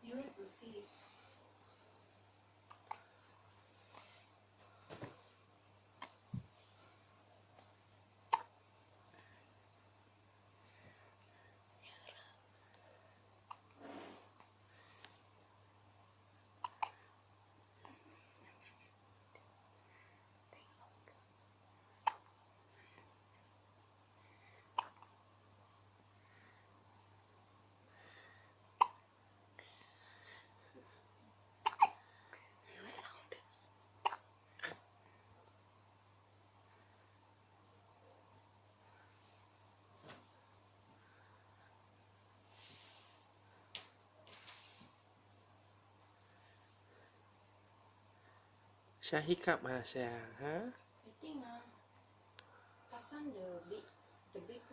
You read the fees. Saya hiccup saya, ha? I think pasang the big